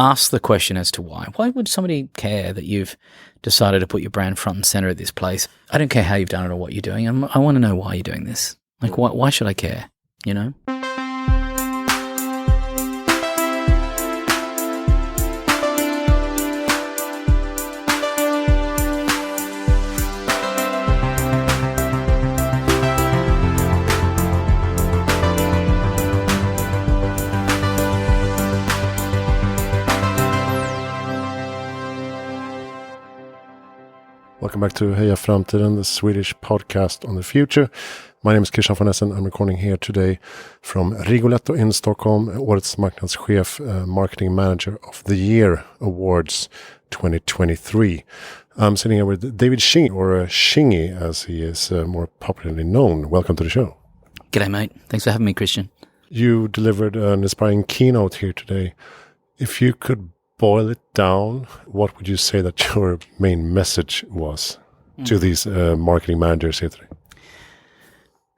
ask the question as to why. Why would somebody care that you've decided to put your brand front and center at this place? I don't care how you've done it or what you're doing. I want to know why you're doing this. Like, why should I care, you know? Welcome back to Heja Framtiden, the Swedish podcast on the future. My name is Christian von Essen. I'm recording here today from Rigoletto in Stockholm, Årets marknadschef, Marketing Manager of the Year Awards 2023. I'm sitting here with David Shing, or Shingy as he is more popularly known. Welcome to the show. G'day, mate. Thanks for having me, Christian. You delivered an inspiring keynote here today. If you could boil it down, what would you say that your main message was to these marketing managers here today?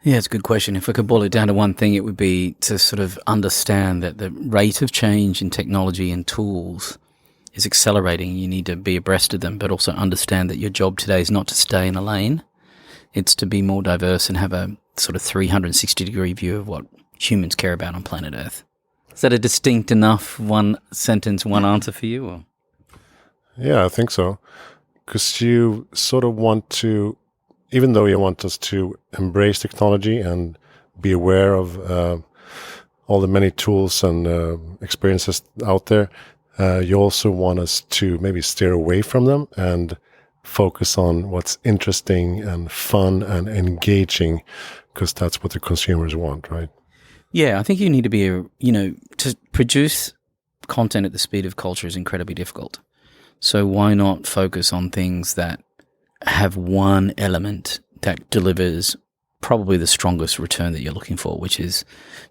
Yeah, it's a good question. If I could boil it down to one thing, it would be to sort of understand that the rate of change in technology and tools is accelerating. You need to be abreast of them, but also understand that your job today is not to stay in a lane. It's to be more diverse and have a sort of 360-degree view of what humans care about on planet Earth. Is that a distinct enough one sentence, one answer for you? Or? Yeah, I think so. Because you sort of want to, even though you want us to embrace technology and be aware of all the many tools and experiences out there, you also want us to maybe steer away from them and focus on what's interesting and fun and engaging, because that's what the consumers want, right? Yeah, I think you need to be, to produce content at the speed of culture is incredibly difficult. So why not focus on things that have one element that delivers probably the strongest return that you're looking for, which is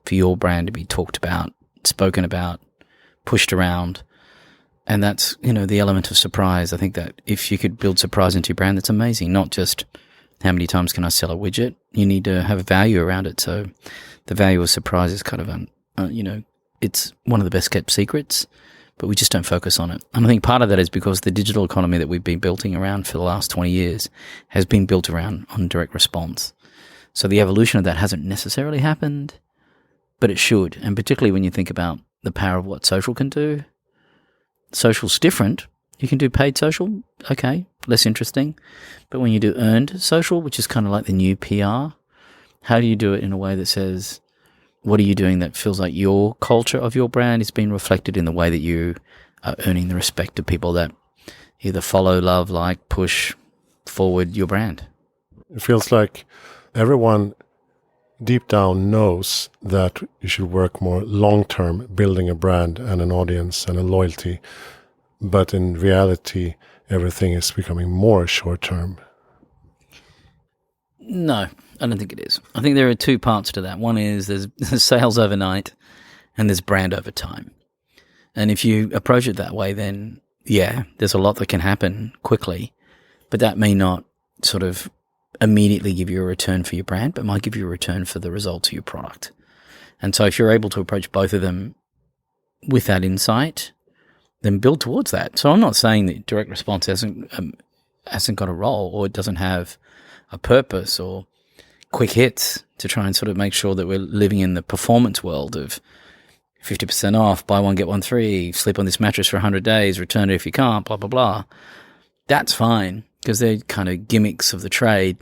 for your brand to be talked about, spoken about, pushed around. And that's, the element of surprise. I think that if you could build surprise into your brand, that's amazing. Not just how many times can I sell a widget? You need to have value around it. So the value of surprise is kind of, it's one of the best kept secrets, but we just don't focus on it. And I think part of that is because the digital economy that we've been building around for the last 20 years has been built around on direct response. So the evolution of that hasn't necessarily happened, but it should. And particularly when you think about the power of what social can do. Social's different. You can do paid social, okay, less interesting. But when you do earned social, which is kind of like the new PR, how do you do it in a way that says, what are you doing that feels like your culture of your brand is being reflected in the way that you are earning the respect of people that either follow, love, like, push forward your brand? It feels like everyone deep down knows that you should work more long-term building a brand and an audience and a loyalty. But in reality, everything is becoming more short-term. No, I don't think it is. I think there are two parts to that. One is there's sales overnight and there's brand over time. And if you approach it that way, then yeah, there's a lot that can happen quickly, but that may not sort of immediately give you a return for your brand, but might give you a return for the results of your product. And so if you're able to approach both of them with that insight, then build towards that. So I'm not saying that direct response hasn't got a role or it doesn't have a purpose or quick hits to try and sort of make sure that we're living in the performance world of 50% off, buy one, get one free, sleep on this mattress for 100 days, return it if you can't, blah, blah, blah. That's fine because they're kind of gimmicks of the trade.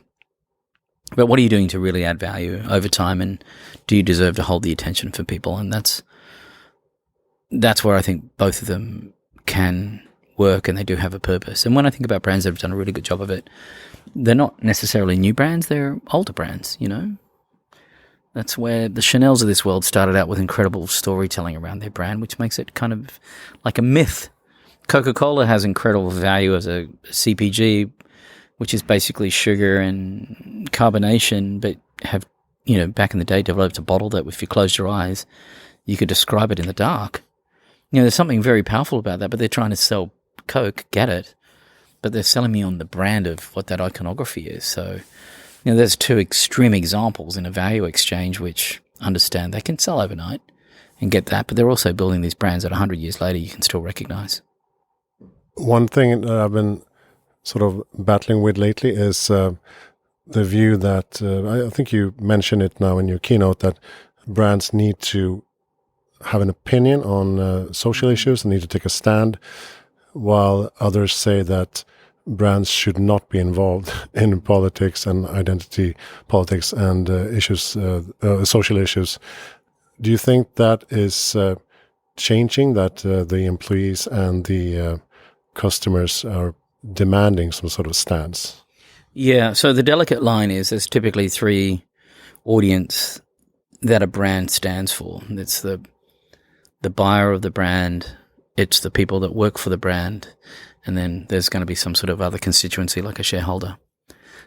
But what are you doing to really add value over time, and do you deserve to hold the attention for people? And that's where I think both of them can work and they do have a purpose. And when I think about brands that have done a really good job of it, they're not necessarily new brands, they're older brands, That's where the Chanels of this world started out with incredible storytelling around their brand, which makes it kind of like a myth. Coca-Cola has incredible value as a CPG, which is basically sugar and carbonation, but have, back in the day developed a bottle that if you closed your eyes, you could describe it in the dark. There's something very powerful about that, but they're trying to sell Coke, get it, but they're selling me on the brand of what that iconography is. So, there's two extreme examples in a value exchange which understand they can sell overnight and get that. But they're also building these brands that 100 years later you can still recognize. One thing that I've been sort of battling with lately is the view that I think you mentioned it now in your keynote, that brands need to have an opinion on social issues and need to take a stand, while others say that brands should not be involved in politics and identity politics and social issues. Do you think that is changing, that the employees and the customers are demanding some sort of stance? Yeah, so the delicate line is there's typically three audience that a brand stands for. It's the buyer of the brand, it's the people that work for the brand, and then there's going to be some sort of other constituency like a shareholder.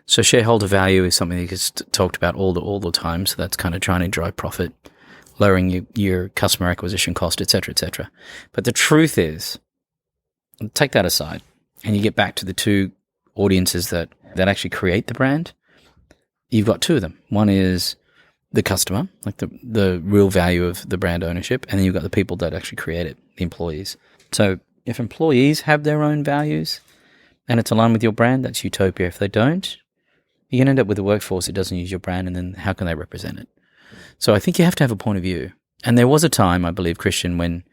So shareholder value is something that gets talked about all the time. So that's kind of trying to drive profit, lowering your customer acquisition cost, et cetera, et cetera. But the truth is, take that aside, and you get back to the two audiences that actually create the brand. You've got two of them. One is the customer, like the real value of the brand ownership, and then you've got the people that actually create it, the employees. So if employees have their own values and it's aligned with your brand, that's utopia. If they don't, you're going to end up with a workforce that doesn't use your brand, and then how can they represent it? So I think you have to have a point of view. And there was a time, I believe, Christian, when,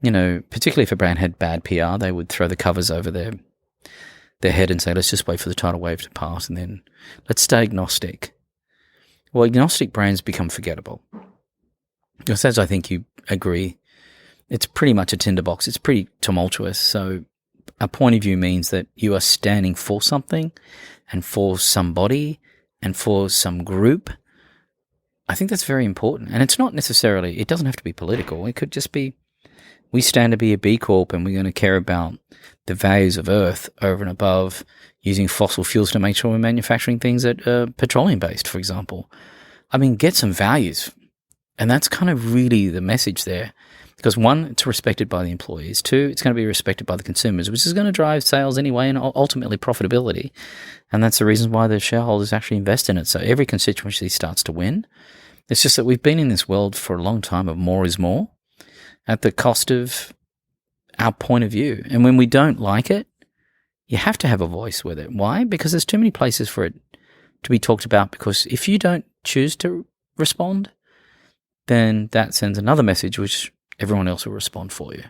particularly if a brand had bad PR, they would throw the covers over their head and say, let's just wait for the tidal wave to pass, and then let's stay agnostic. Well, agnostic brands become forgettable. Just as I think you agree, it's pretty much a tinderbox. It's pretty tumultuous. So a point of view means that you are standing for something and for somebody and for some group. I think that's very important. And it's not necessarily, it doesn't have to be political. It could just be, we stand to be a B Corp and we're going to care about the values of Earth over and above using fossil fuels to make sure we're manufacturing things that are petroleum-based, for example. I mean, get some values. And that's kind of really the message there. Because one, it's respected by the employees. Two, it's going to be respected by the consumers, which is going to drive sales anyway and ultimately profitability. And that's the reason why the shareholders actually invest in it. So every constituency starts to win. It's just that we've been in this world for a long time of more is more at the cost of our point of view. And when we don't like it, you have to have a voice with it. Why? Because there's too many places for it to be talked about. Because if you don't choose to respond, then that sends another message, which everyone else will respond for you.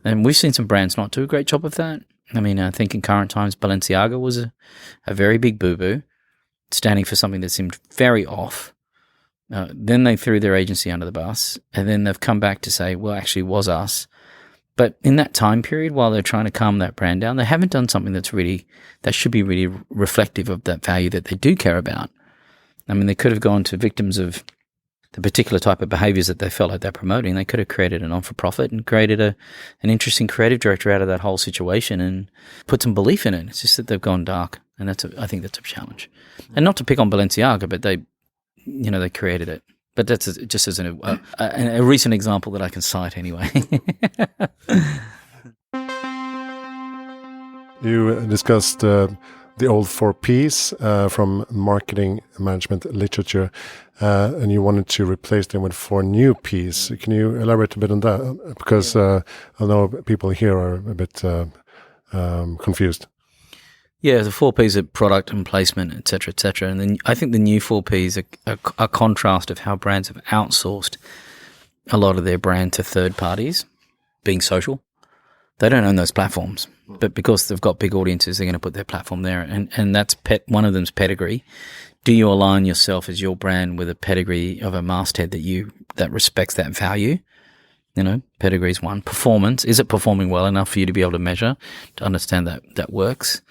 And we've seen some brands not do a great job of that. I mean, I think in current times, Balenciaga was a very big boo-boo, standing for something that seemed very off. Then they threw their agency under the bus, and then they've come back to say, well, actually, it was us. But in that time period, while they're trying to calm that brand down, they haven't done something that should be really reflective of that value that they do care about. I mean, they could have gone to victims of the particular type of behaviors that they felt like they're promoting. They could have created a non-for-profit and created an interesting creative director out of that whole situation and put some belief in it. It's just that they've gone dark, and I think that's a challenge. And not to pick on Balenciaga, but they created it. But that's just as a recent example that I can cite anyway. You discussed the old 4Ps from marketing management literature, and you wanted to replace them with 4 new Ps. Can you elaborate a bit on that? Because I know people here are a bit confused. Yeah, the 4 Ps are product and placement, et cetera, et cetera. And then I think the new 4 Ps are a contrast of how brands have outsourced a lot of their brand to third parties, being social. They don't own those platforms, but because they've got big audiences, they're going to put their platform there. And that's one of them's pedigree. Do you align yourself as your brand with a pedigree of a masthead that respects that value? Pedigree is one. Performance, is it performing well enough for you to be able to measure, to understand that works?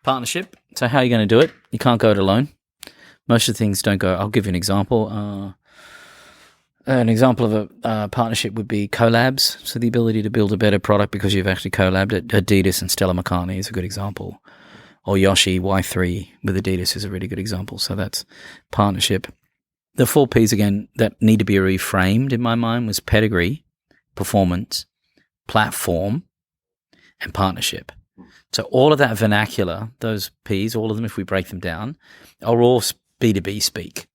Partnership, so how are you going to do it? You can't go it alone. Most of the things don't go. I'll give you an example. An example of a partnership would be collabs. So the ability to build a better product because you've actually collabed it. Adidas and Stella McCartney is a good example. Or Yoshi Y3 with Adidas is a really good example. So that's partnership. The 4 Ps, again, that need to be reframed in my mind was pedigree, performance, platform, and partnership. So all of that vernacular, those Ps, all of them, if we break them down, are all B2B speak.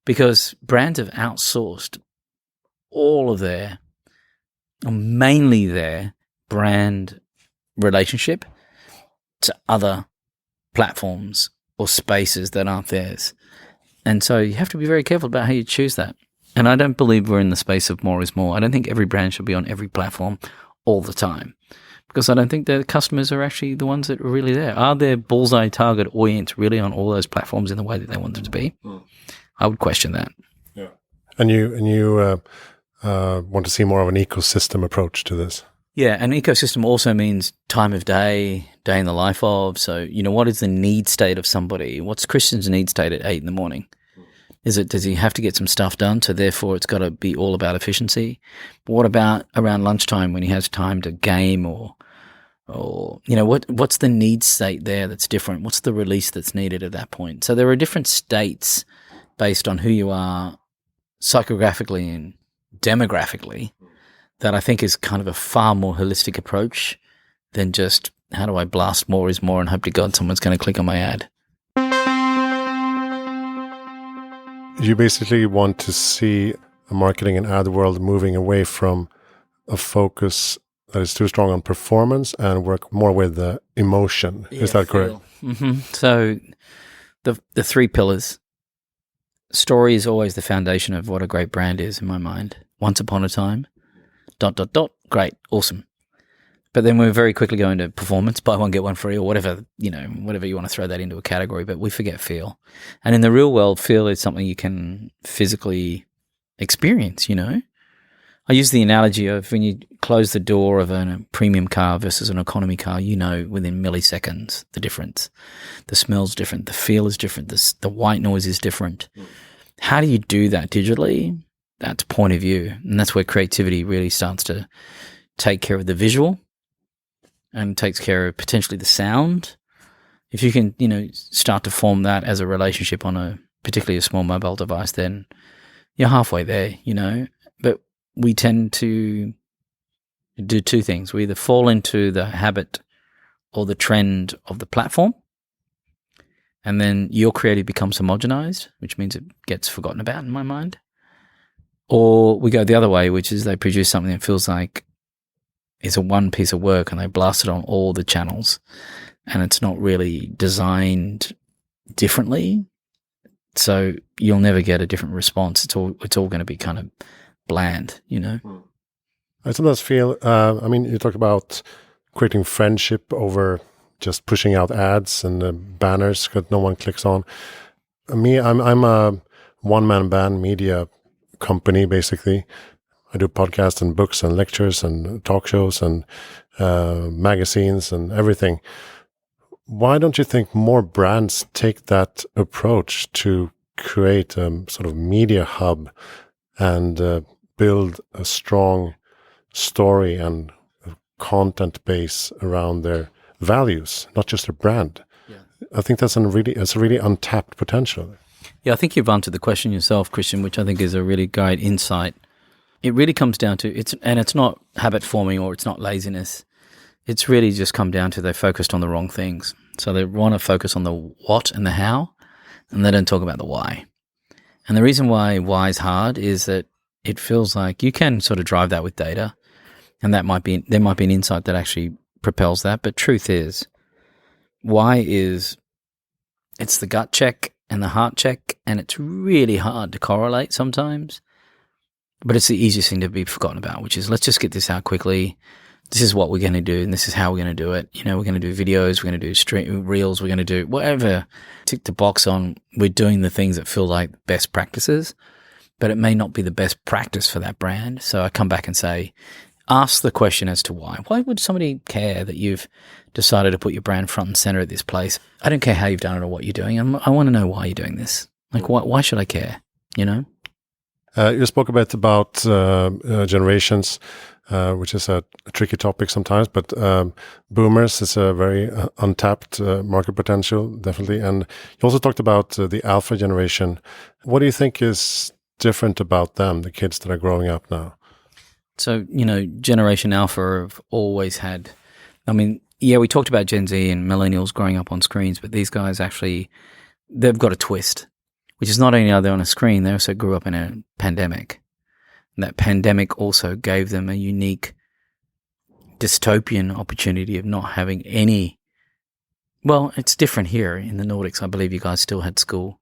Because brands have outsourced all of or mainly their brand relationship to other platforms or spaces that aren't theirs. And so you have to be very careful about how you choose that. And I don't believe we're in the space of more is more. I don't think every brand should be on every platform all the time, because I don't think the customers are actually the ones that are really there. Are their bullseye target audience really on all those platforms in the way that they want them to be? I would question that. Yeah. And you want to see more of an ecosystem approach to this. Yeah, an ecosystem also means time of day in the life of. So, what is the need state of somebody? What's Christian's need state at 8 a.m? Does he have to get some stuff done? So therefore it's got to be all about efficiency. But what about around lunchtime when he has time to game or what's the need state there that's different? What's the release that's needed at that point? So there are different states based on who you are psychographically and demographically that I think is kind of a far more holistic approach than just how do I blast more is more and hope to God someone's going to click on my ad. You basically want to see a marketing and ad world moving away from a focus that is too strong on performance and work more with the emotion. Yeah, is that correct? Mm-hmm. So the 3 pillars. Story is always the foundation of what a great brand is in my mind. Once upon a time, ... great, awesome. But then we're very quickly going to performance, buy one, get one free, or whatever, whatever you want to throw that into a category, but we forget feel. And in the real world, feel is something you can physically experience, I use the analogy of when you close the door of a premium car versus an economy car, within milliseconds the difference. The smell's different, the feel is different, the white noise is different. How do you do that digitally? That's point of view. And that's where creativity really starts to take care of the visual and takes care of potentially the sound. If you can, start to form that as a relationship on particularly a small mobile device, then you're halfway there, But we tend to do 2 things. We either fall into the habit or the trend of the platform, and then your creative becomes homogenized, which means it gets forgotten about in my mind. Or we go the other way, which is they produce something that feels like it's a one piece of work and they blast it on all the channels, and it's not really designed differently. So you'll never get a different response. It's all going to be kind of bland, I sometimes feel, you talk about creating friendship over just pushing out ads and banners that no one clicks on. I'm a one-man band media company, basically. I do podcasts and books and lectures and talk shows and magazines and everything. Why don't you think more brands take that approach to create a sort of media hub and build a strong story and content base around their values, not just their brand? Yeah. I think that's a really untapped potential. Yeah, I think you've answered the question yourself, Christian, which I think is a really great insight. It really comes down to it's not habit forming or it's not laziness. It's really just come down to they focused on the wrong things. So they want to focus on the what and the how, and they don't talk about the why. And the reason why is hard is that it feels like you can sort of drive that with data, and there might be an insight that actually propels that. But truth is, why is it's the gut check and the heart check, and it's really hard to correlate sometimes. But it's the easiest thing to be forgotten about, which is let's just get this out quickly. This is what we're going to do, and this is how we're going to do it. We're going to do videos, we're going to do stream reels, we're going to do whatever. Tick the box on we're doing the things that feel like best practices, but it may not be the best practice for that brand. So I come back and say, ask the question as to why. Why would somebody care that you've decided to put your brand front and center at this place? I don't care how you've done it or what you're doing. I want to know why you're doing this. Like, why should I care? You spoke a bit about generations, which is a tricky topic sometimes, but boomers is a very untapped market potential, definitely. And you also talked about the alpha generation. What do you think is different about them, the kids that are growing up now? So, Generation Alpha have always had, we talked about Gen Z and millennials growing up on screens, but these guys actually, they've got a twist, which is not only are they on a screen, they also grew up in a pandemic. And that pandemic also gave them a unique dystopian opportunity of not having any. Well, it's different here in the Nordics. I believe you guys still had school,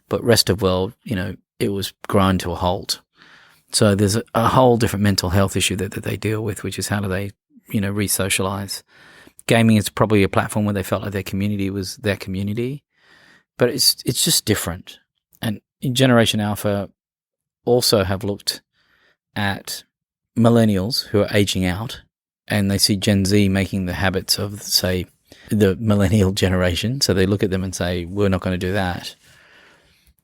but rest of world, it was grind to a halt. So there's a whole different mental health issue that they deal with, which is how do they, re-socialize. Gaming is probably a platform where they felt like their community was their community, but it's just different. And in Generation Alpha also have looked at millennials who are aging out, and they see Gen Z making the habits of, say, the millennial generation. So they look at them and say, we're not going to do that.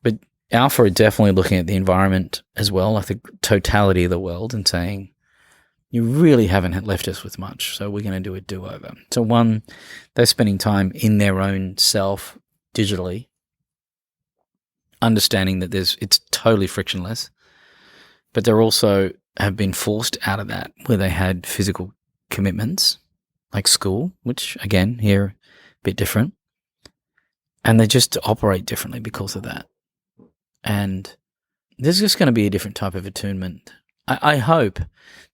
But Alpha are definitely looking at the environment as well, like the totality of the world, and saying, you really haven't left us with much, so we're going to do a do-over. So one, they're spending time in their own self digitally, understanding that it's totally frictionless, but they're also have been forced out of that where they had physical commitments like school, which again here a bit different, and they just operate differently because of that. And there's just going to be a different type of attunement. I hope.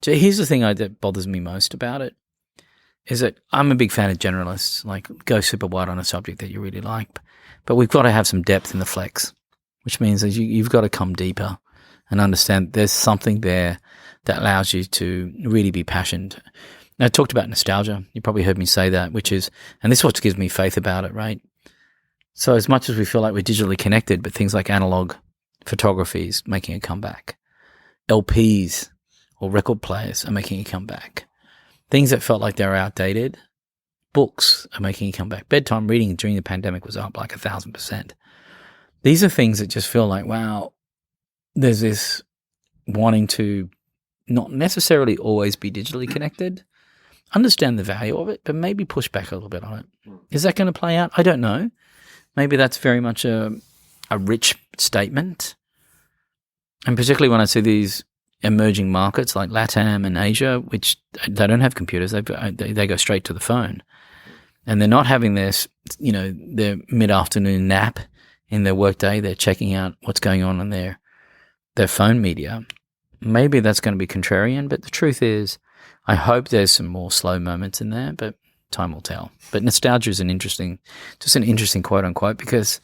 Here's the thing that bothers me most about it, is that I'm a big fan of generalists, like go super wide on a subject that you really like, but we've got to have some depth in the flex, which means that you've got to come deeper and understand there's something there that allows you to really be passionate. Now, I talked about nostalgia. You probably heard me say that, which is, and this is what gives me faith about it, right? So as much as we feel like we're digitally connected, but things like analog photography is making a comeback. LPs or record players are making a comeback. Things that felt like they were outdated, books are making a comeback. Bedtime reading during the pandemic was up like 1,000%. These are things that just feel like, wow, there's this wanting to not necessarily always be digitally connected, understand the value of it, but maybe push back a little bit on it. Is that going to play out? I don't know. Maybe that's very much a rich statement. And particularly when I see these emerging markets like LATAM and Asia, which they don't have computers, they go straight to the phone. And they're not having this, their mid-afternoon nap in their workday. They're checking out what's going on in their phone media. Maybe that's going to be contrarian, but the truth is, I hope there's some more slow moments in there, but time will tell. But nostalgia is an interesting quote unquote, because,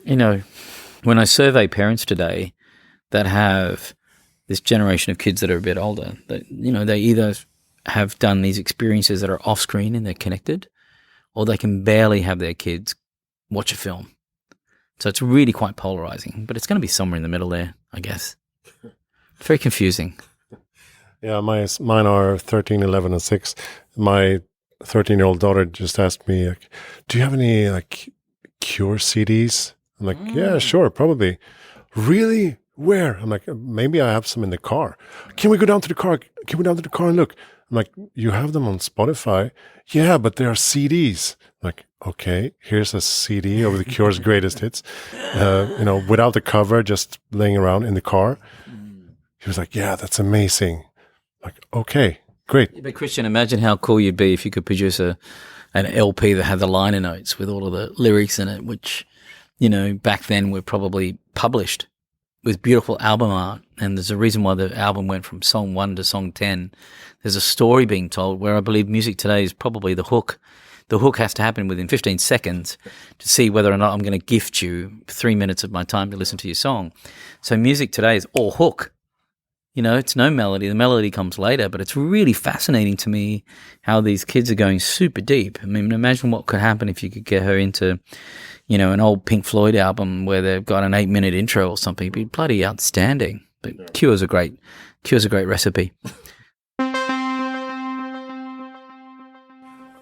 when I survey parents today that have this generation of kids that are a bit older, that, they either have done these experiences that are off screen and they're connected, or they can barely have their kids watch a film. So it's really quite polarizing, but it's going to be somewhere in the middle there, I guess. Very confusing. Yeah, mine are 13, 11, and 6. My 13-year-old daughter just asked me, like, do you have any Cure CDs? I'm like, yeah, sure, probably. Really? Where? I'm like, maybe I have some in the car. Can we go down to the car? Can we go down to the car and look? I'm like, you have them on Spotify? Yeah, but they are CDs. I'm like, okay, here's a CD of the Cure's greatest hits, without the cover, just laying around in the car. He was like, yeah, that's amazing. I'm like, okay, great. But Christian, imagine how cool you'd be if you could produce an LP that had the liner notes with all of the lyrics in it, which, back then were probably published with beautiful album art. And there's a reason why the album went from song 1 to song 10. There's a story being told where I believe music today is probably the hook. The hook has to happen within 15 seconds to see whether or not I'm going to gift you 3 minutes of my time to listen to your song. So music today is all hook. It's no melody. The melody comes later, but it's really fascinating to me how these kids are going super deep. I mean, imagine what could happen if you could get her into, an old Pink Floyd album where they've got an 8-minute intro or something. It'd be bloody outstanding. But Cure's a great recipe.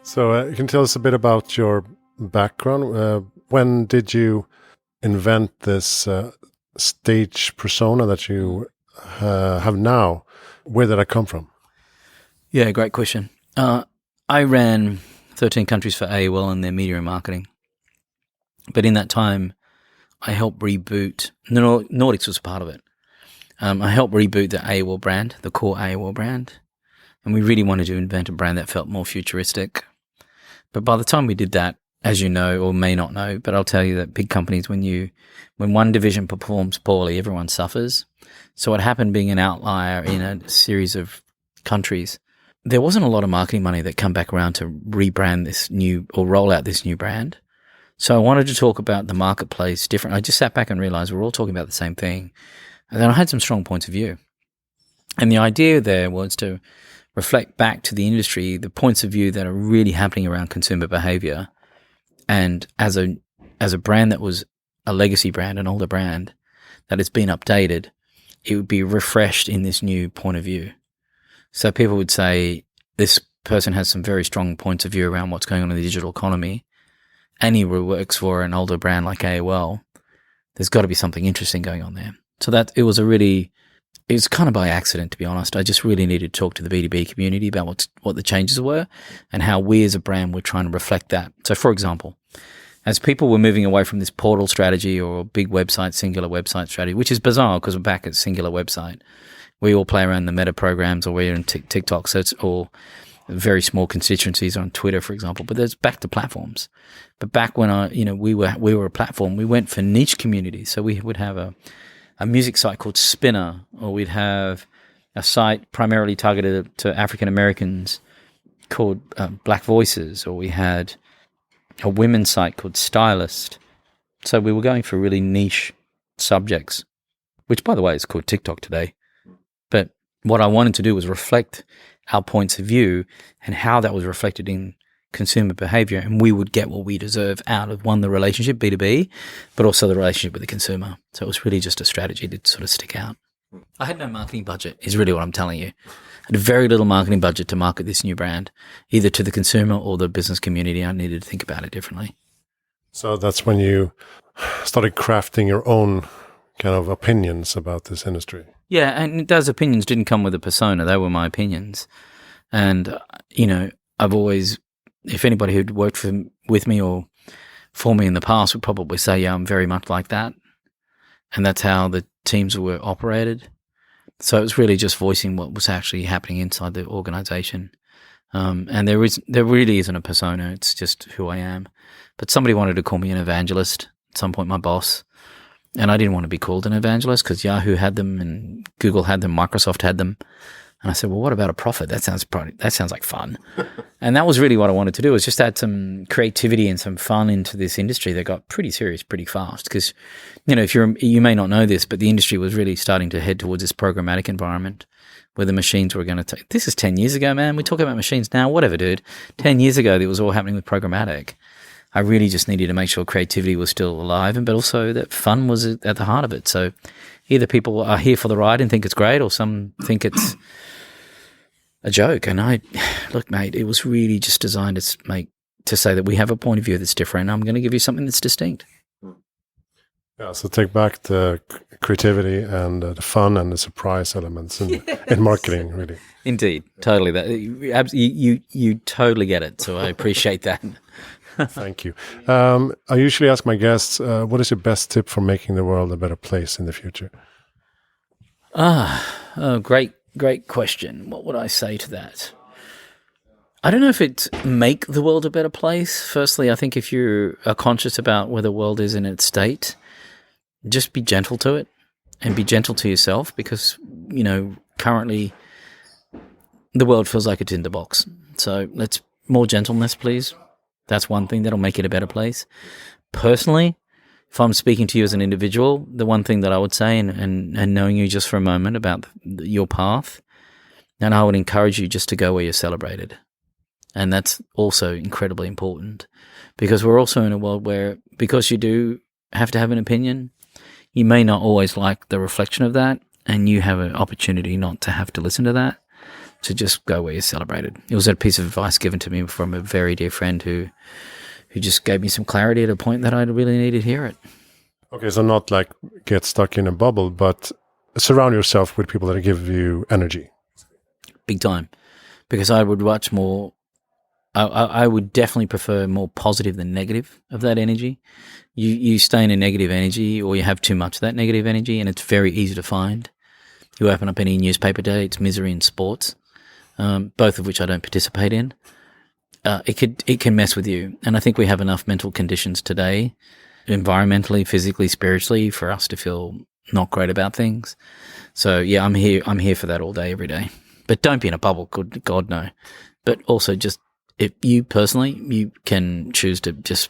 So you can tell us a bit about your background. When did you invent this stage persona that you have now? Where did that come from? Yeah, great question. I ran 13 countries for AOL and their media and marketing. But in that time, I helped reboot, Nordics was part of it. I helped reboot the AOL brand, the core AOL brand. And we really wanted to invent a brand that felt more futuristic. But by the time we did that, as you know or may not know, but I'll tell you that big companies, when one division performs poorly, everyone suffers. So what happened, being an outlier in a series of countries, there wasn't a lot of marketing money that come back around to rebrand this new or roll out this new brand. So I wanted to talk about the marketplace different. I just sat back and realized we're all talking about the same thing. And then I had some strong points of view. And the idea there was to reflect back to the industry the points of view that are really happening around consumer behavior. And as a brand that was a legacy brand, an older brand that has been updated, it would be refreshed in this new point of view. So people would say, this person has some very strong points of view around what's going on in the digital economy, and he works for an older brand like AOL. There's got to be something interesting going on there. So that it was kind of by accident, to be honest. I just really needed to talk to the B2B community about what the changes were and how we as a brand were trying to reflect that. So, for example, as people were moving away from this portal strategy or big website, singular website strategy, which is bizarre because we're back at singular website. We all play around the meta programs, or we're in TikTok, so it's all very small constituencies on Twitter, for example. But there's back to platforms. But back when we were a platform, we went for niche communities. So we would have a music site called Spinner, or we'd have a site primarily targeted to African Americans called Black Voices, or we had a women's site called Stylist. So we were going for really niche subjects, which, by the way, is called TikTok today. But what I wanted to do was reflect our points of view and how that was reflected in consumer behavior, and we would get what we deserve out of, one, the relationship, B2B, but also the relationship with the consumer. So it was really just a strategy to sort of stick out. I had no marketing budget, is really what I'm telling you. I had very little marketing budget to market this new brand, either to the consumer or the business community. I needed to think about it differently. So that's when you started crafting your own kind of opinions about this industry. Yeah, and those opinions didn't come with a persona. They were my opinions. And, I've always, if anybody who'd worked with me or for me in the past would probably say, yeah, I'm very much like that. And that's how the teams were operated. So it was really just voicing what was actually happening inside the organization. And there really isn't a persona. It's just who I am. But somebody wanted to call me an evangelist at some point, my boss. And I didn't want to be called an evangelist because Yahoo had them and Google had them, Microsoft had them. And I said, well, what about a prophet? That sounds like fun. And that was really what I wanted to do, was just add some creativity and some fun into this industry that got pretty serious pretty fast. Because, if you may not know this, but the industry was really starting to head towards this programmatic environment where the machines were going to take. This is 10 years ago, man. We talk about machines now, whatever, dude. 10 years ago, it was all happening with programmatic. I really just needed to make sure creativity was still alive, but also that fun was at the heart of it. So either people are here for the ride and think it's great, or some think it's a joke. And look, mate, it was really just designed to say that we have a point of view that's different. I'm going to give you something that's distinct. Yeah, so take back the creativity and the fun and the surprise elements in marketing, really. Indeed, totally. That you totally get it. So I appreciate that. Thank you. I usually ask my guests, what is your best tip for making the world a better place in the future? Great question. What would I say to that? I don't know if it's make the world a better place. Firstly, I think if you are conscious about where the world is in its state, just be gentle to it and be gentle to yourself, because, currently the world feels like a tinderbox. So let's more gentleness, please. That's one thing that'll make it a better place. Personally, if I'm speaking to you as an individual, the one thing that I would say, and knowing you just for a moment about your path, then I would encourage you just to go where you're celebrated. And that's also incredibly important, because we're also in a world where, because you do have to have an opinion, you may not always like the reflection of that, and you have an opportunity not to have to listen to that, to just go where you're celebrated. It was a piece of advice given to me from a very dear friend who just gave me some clarity at a point that I really needed to hear it. Okay, so not like get stuck in a bubble, but surround yourself with people that give you energy. Big time. Because I would much more, I would definitely prefer more positive than negative of that energy. You stay in a negative energy, or you have too much of that negative energy, and it's very easy to find. You open up any newspaper day, it's misery and sports, both of which I don't participate in. it can mess with you. And I think we have enough mental conditions today, environmentally, physically, spiritually, for us to feel not great about things. So yeah, I'm here for that all day, every day. But don't be in a bubble, good God, no. But also just, if you personally, you can choose to just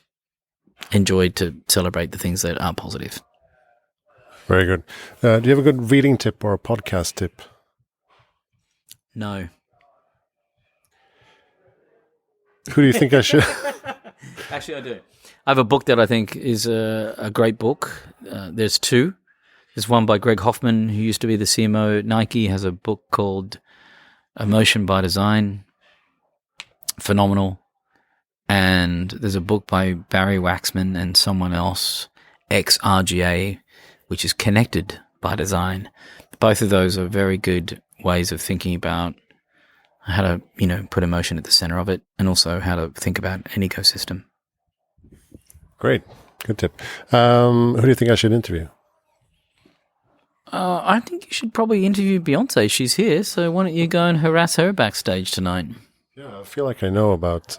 enjoy to celebrate the things that are positive. Very good. Do you have a good reading tip or a podcast tip? No. Who do you think I should? Actually, I do. I have a book that I think is a great book. There's two. There's one by Greg Hoffman, who used to be the CMO at Nike, has a book called Emotion by Design. Phenomenal. And there's a book by Barry Waxman and someone else, XRGA, which is Connected by Design. Both of those are very good ways of thinking about how to, put emotion at the center of it, and also how to think about an ecosystem. Great. Good tip. Who do you think I should interview? I think you should probably interview Beyonce. She's here, so why don't you go and harass her backstage tonight? Yeah, I feel like I know about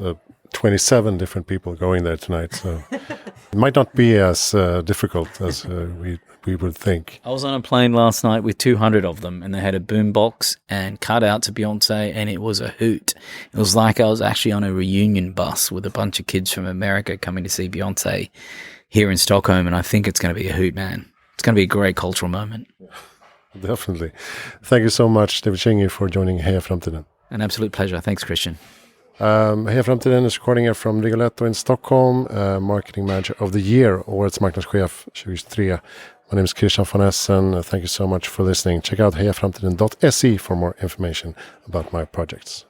27 different people going there tonight, so it might not be as difficult as we would think. I was on a plane last night with 200 of them, and they had a boombox and cutouts of Beyonce, and it was a hoot. It was like I was actually on a reunion bus with a bunch of kids from America coming to see Beyonce here in Stockholm, and I think it's going to be a hoot, man. It's going to be a great cultural moment. Definitely. Thank you so much, David Shingy, for joining Heja Framtiden. An absolute pleasure. Thanks, Christian. Heja Framtiden is recording here from Rigoletto in Stockholm, Marketing Manager of the Year, Årets Marknadschef 2023. My name is Christian von Essen. Thank you so much for listening. Check out hejaframtiden.se for more information about my projects.